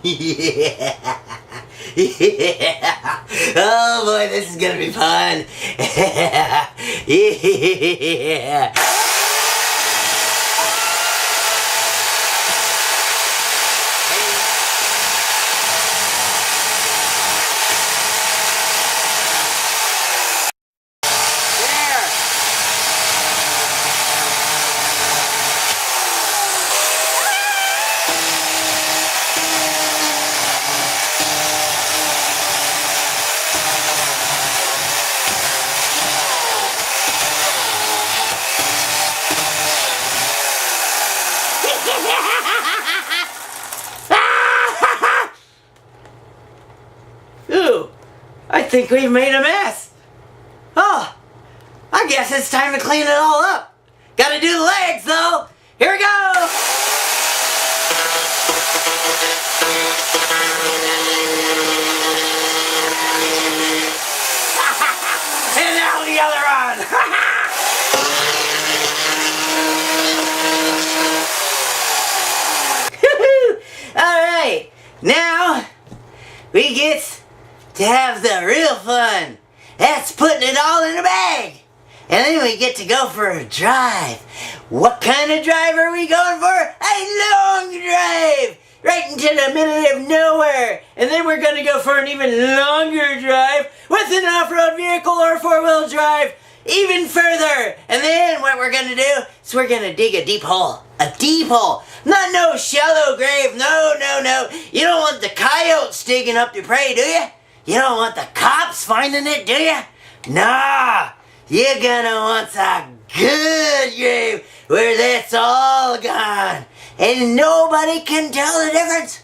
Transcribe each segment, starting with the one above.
Yeah. Yeah. Oh boy, this is gonna be fun. Yeah. Ooh, I think we've made a mess. Oh, I guess it's time to clean it all up. Gotta do the legs though. Here we go. And now the other one. Alright, now we get to have the real fun. That's putting it all in a bag. And then we get to go for a drive. What kind of drive are we going for? A long drive! Right into the middle of nowhere. And then we're going to go for an even longer drive with an off-road vehicle or four-wheel drive. Even further. And then what we're going to do is we're going to dig a deep hole. A deep hole. Not no shallow grave. No, no, no. You don't want the coyotes digging up your prey, do you? You don't want the cops finding it, do you? Nah. You're gonna want a good grave where that's all gone. And nobody can tell the difference.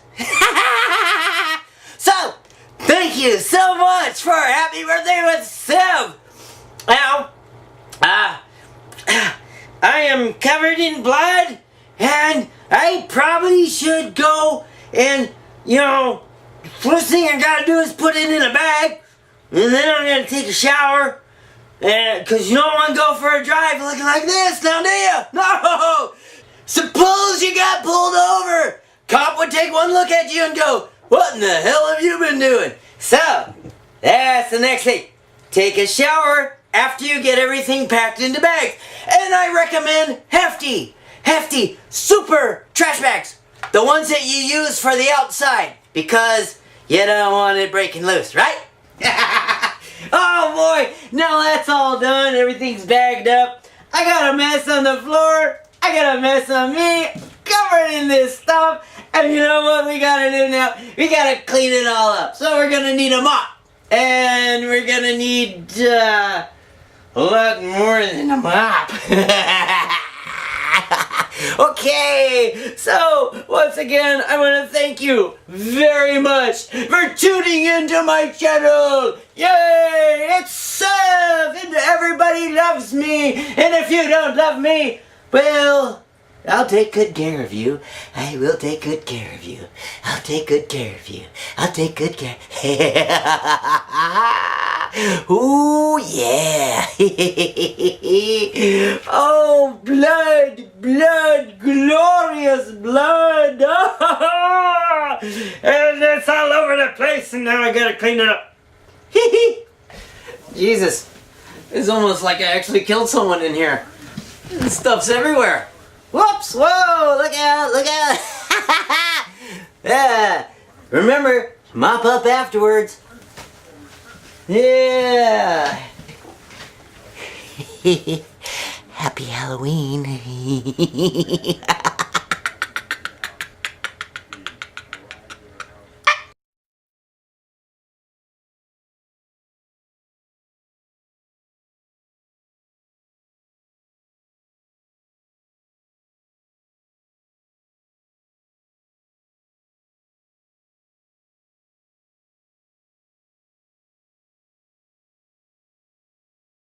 So, thank you so much for Happy Birthday with Sim. Now, I am covered in blood, and I probably should go and, first thing I gotta do is put it in a bag, and then I'm gonna take a shower, cause you don't wanna go for a drive looking like this now, do you? No! Suppose you got pulled over. Cop would take one look at you and go, what in the hell have you been doing? So, that's the next thing. Take a shower after you get everything packed into bags. And I recommend hefty, super trash bags. The ones that you use for the outside. Because you don't want it breaking loose, right? Oh boy, now that's all done. Everything's bagged up. I got a mess on the floor. I got a mess on me. Covered in this stuff. And you know what we gotta do now? We gotta clean it all up. So we're gonna need a mop. And we're gonna need a lot more than a mop. Okay, so once again, I want to thank you very much for tuning into my channel. Yay, it's Sev, and everybody loves me. And if you don't love me, well, I'll take good care of you. I will take good care of you. I'll take good care of you. I'll take good care. Ooh, yeah. Oh, blood, glorious blood. And it's all over the place, and now I gotta clean it up. Jesus, it's almost like I actually killed someone in here. This stuff's everywhere. Whoops, whoa, look out. Yeah, remember, mop up afterwards. Yeah. Happy Halloween.